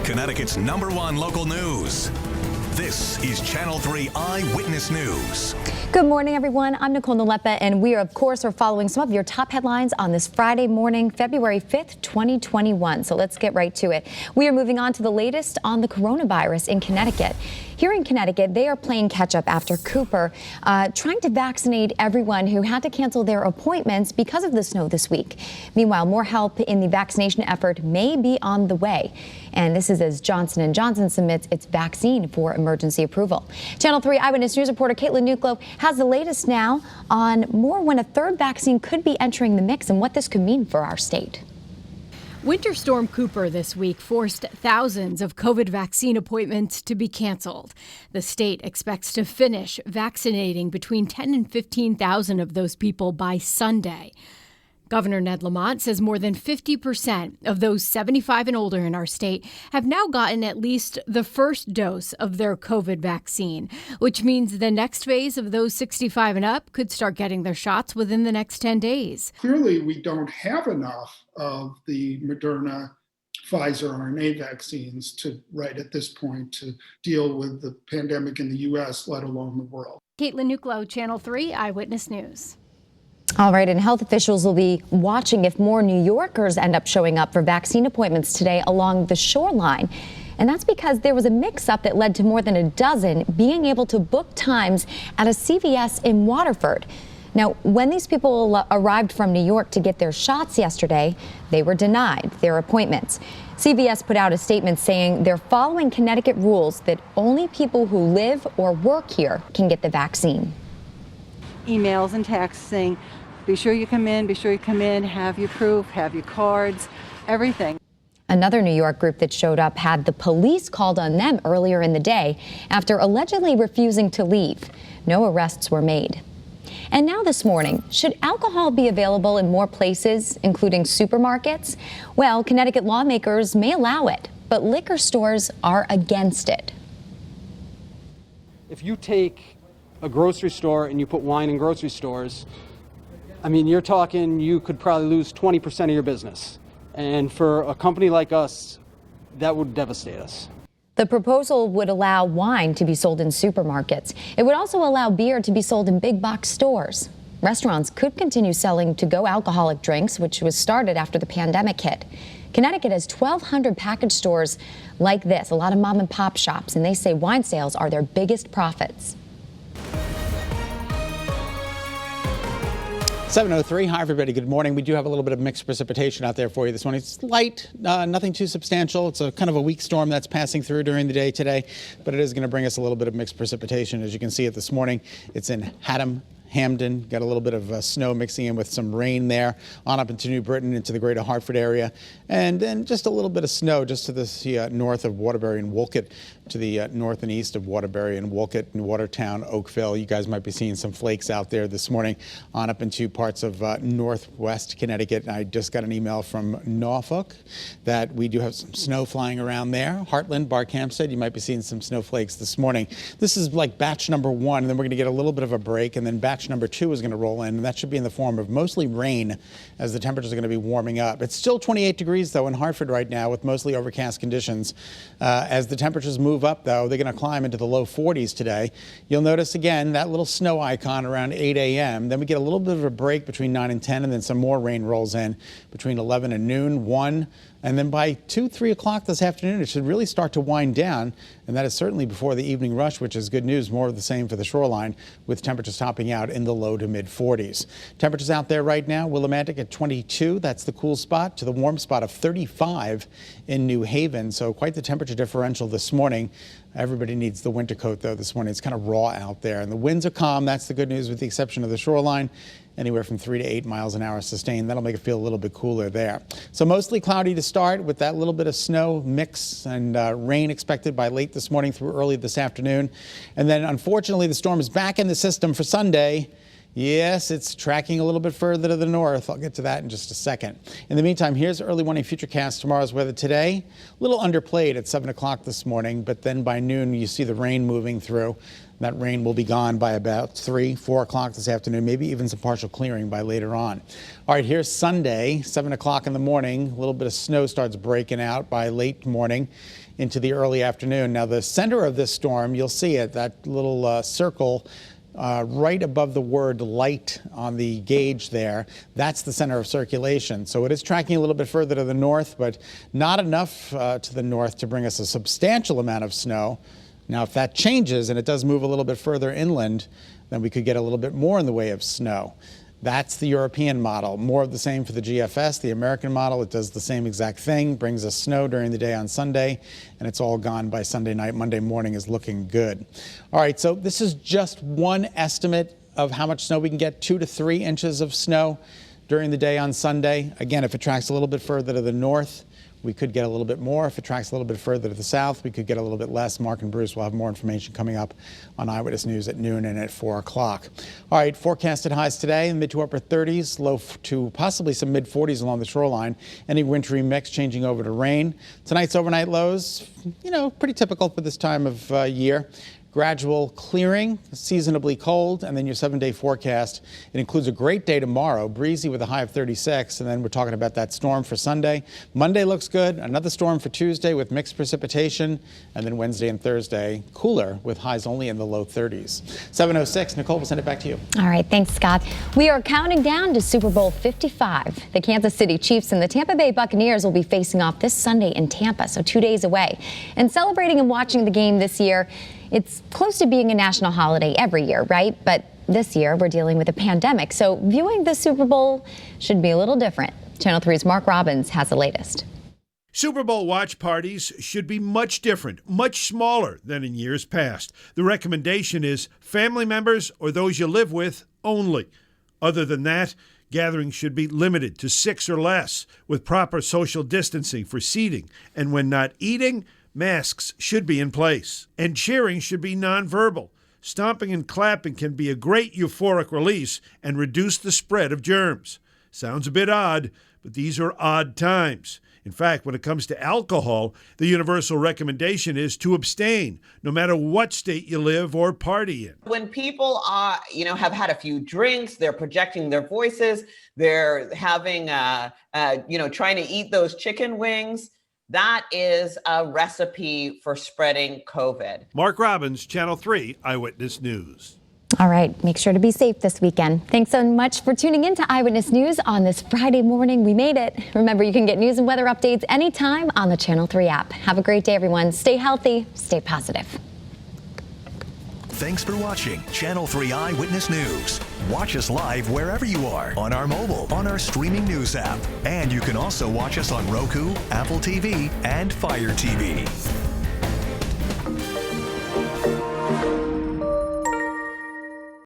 Connecticut's #1 local news. This is Channel 3 Eyewitness News. Good morning, everyone. I'm Nicole Nalepa, and we, of course, are following some of your top headlines on this Friday morning, February 5th, 2021. So let's get right to it. We are moving on to the latest on the coronavirus in Connecticut. Here in Connecticut, they are playing catch up after Cooper trying to vaccinate everyone who had to cancel their appointments because of the snow this week. Meanwhile, more help in the vaccination effort may be on the way. And this is as Johnson & Johnson submits its vaccine for emergency approval. Channel 3 Eyewitness News reporter Caitlin Nicole has the latest now on more when a third vaccine could be entering the mix and what this could mean for our state. Winter Storm Cooper this week forced thousands of COVID vaccine appointments to be canceled. The state expects to finish vaccinating between 10 and 15,000 of those people by Sunday. Governor Ned Lamont says more than 50% of those 75 and older in our state have now gotten at least the first dose of their COVID vaccine, which means the next phase of those 65 and up could start getting their shots within the next 10 days. Clearly, we don't have enough of the Moderna, Pfizer RNA vaccines right at this point to deal with the pandemic in the U.S., let alone the world. Caitlin Nicole, Channel 3 Eyewitness News. All right, and health officials will be watching if more New Yorkers end up showing up for vaccine appointments today along the shoreline. And that's because there was a mix-up that led to more than a dozen being able to book times at a CVS in Waterford. Now, when these people arrived from New York to get their shots yesterday, they were denied their appointments. CVS put out a statement saying they're following Connecticut rules that only people who live or work here can get the vaccine. Emails and texts saying, be sure you come in, have your proof, have your cards, everything. Another New York group that showed up had the police called on them earlier in the day after allegedly refusing to leave. No arrests were made. And now this morning, should alcohol be available in more places, including supermarkets? Well, Connecticut lawmakers may allow it, but liquor stores are against it. If you take a grocery store and you put wine in grocery stores, I mean, you're talking you could probably lose 20% of your business. And for a company like us, that would devastate us. The proposal would allow wine to be sold in supermarkets. It would also allow beer to be sold in big box stores. Restaurants could continue selling to-go alcoholic drinks, which was started after the pandemic hit. Connecticut has 1,200 package stores like this, a lot of mom and pop shops, and they say wine sales are their biggest profits. 7:03. Hi, everybody. Good morning. We do have a little bit of mixed precipitation out there for you this morning. It's light, nothing too substantial. It's a kind of a weak storm that's passing through during the day today, but it is going to bring us a little bit of mixed precipitation. As you can see it this morning, it's in Haddam, Hamden, got a little bit of snow mixing in with some rain there, on up into New Britain, into the greater Hartford area, and then just a little bit of snow just to the north of Waterbury and Wolcott, to the north and east of Waterbury and Wolcott and Watertown, Oakville. You guys might be seeing some flakes out there this morning, on up into parts of northwest Connecticut. And I just got an email from Norfolk that we do have some snow flying around there. Heartland, Barkhamsted, you might be seeing some snowflakes this morning. This is like batch number 1, and then we're going to get a little bit of a break, and then batch number 2 is going to roll in, and that should be in the form of mostly rain as the temperatures are going to be warming up. It's still 28 degrees, though, in Hartford right now with mostly overcast conditions. As the temperatures move up, though, they're going to climb into the low 40s today. You'll notice, again, that little snow icon around 8 a.m. Then we get a little bit of a break between 9 and 10, and then some more rain rolls in between 11 and noon, 1. And then by 2, 3 o'clock this afternoon, it should really start to wind down. And that is certainly before the evening rush, which is good news. More of the same for the shoreline, with temperatures topping out in the low to mid 40s. Temperatures out there right now, Willimantic at 22. That's the cool spot, to the warm spot of 35 in New Haven. So quite the temperature differential this morning. Everybody needs the winter coat, though, this morning. It's kind of raw out there. And the winds are calm. That's the good news, with the exception of the shoreline. Anywhere from 3 to 8 miles an hour sustained. That'll make it feel a little bit cooler there. So mostly cloudy to start, with that little bit of snow mix and rain expected by late this morning through early this afternoon. And then, unfortunately, the storm is back in the system for Sunday. Yes, it's tracking a little bit further to the north. I'll get to that in just a second. In the meantime, here's early morning futurecast. Tomorrow's weather today, a little underplayed at 7 o'clock this morning, but then by noon you see the rain moving through. That rain will be gone by about 3, 4 o'clock this afternoon, maybe even some partial clearing by later on. All right, here's Sunday, 7 o'clock in the morning. A little bit of snow starts breaking out by late morning into the early afternoon. Now, the center of this storm, you'll see it, that little circle right above the word light on the gauge there. That's the center of circulation. So it is tracking a little bit further to the north, but not enough to the north to bring us a substantial amount of snow. Now, if that changes and it does move a little bit further inland, then we could get a little bit more in the way of snow. That's the European model. More of the same for the GFS. The American model, it does the same exact thing, brings us snow during the day on Sunday, and it's all gone by Sunday night. Monday morning is looking good. All right, so this is just one estimate of how much snow we can get, 2 to 3 inches of snow during the day on Sunday. Again, if it tracks a little bit further to the north, we could get a little bit more. If it tracks a little bit further to the south, we could get a little bit less. Mark and Bruce will have more information coming up on Eyewitness News at noon and at 4 o'clock. All right, forecasted highs today, mid to upper 30s, low to possibly some mid 40s along the shoreline. Any wintry mix changing over to rain. Tonight's overnight lows, pretty typical for this time of year. Gradual clearing, seasonably cold, and then your 7-day forecast. It includes a great day tomorrow, breezy with a high of 36, and then we're talking about that storm for Sunday. Monday looks good, another storm for Tuesday with mixed precipitation, and then Wednesday and Thursday, cooler with highs only in the low 30s. 7:06, Nicole, we'll send it back to you. All right, thanks, Scott. We are counting down to Super Bowl 55. The Kansas City Chiefs and the Tampa Bay Buccaneers will be facing off this Sunday in Tampa, so 2 days away. And celebrating and watching the game this year, it's close to being a national holiday every year, right? But this year we're dealing with a pandemic, so viewing the Super Bowl should be a little different. Channel 3's Mark Robbins has the latest. Super Bowl watch parties should be much different, much smaller than in years past. The recommendation is family members or those you live with only. Other than that, gatherings should be limited to 6 or less with proper social distancing for seating. And when not eating, masks should be in place. And cheering should be nonverbal. Stomping and clapping can be a great euphoric release and reduce the spread of germs. Sounds a bit odd, but these are odd times. In fact, when it comes to alcohol, the universal recommendation is to abstain, no matter what state you live or party in. When people have had a few drinks, they're projecting their voices, they're having, trying to eat those chicken wings. That is a recipe for spreading COVID. Mark Robbins, Channel 3 Eyewitness News. All right, make sure to be safe this weekend. Thanks so much for tuning in to Eyewitness News on this Friday morning. We made it. Remember, you can get news and weather updates anytime on the Channel 3 app. Have a great day, everyone. Stay healthy, stay positive. Thanks for watching Channel 3 Eyewitness News. Watch us live wherever you are on our mobile, on our streaming news app. And you can also watch us on Roku, Apple TV, and Fire TV.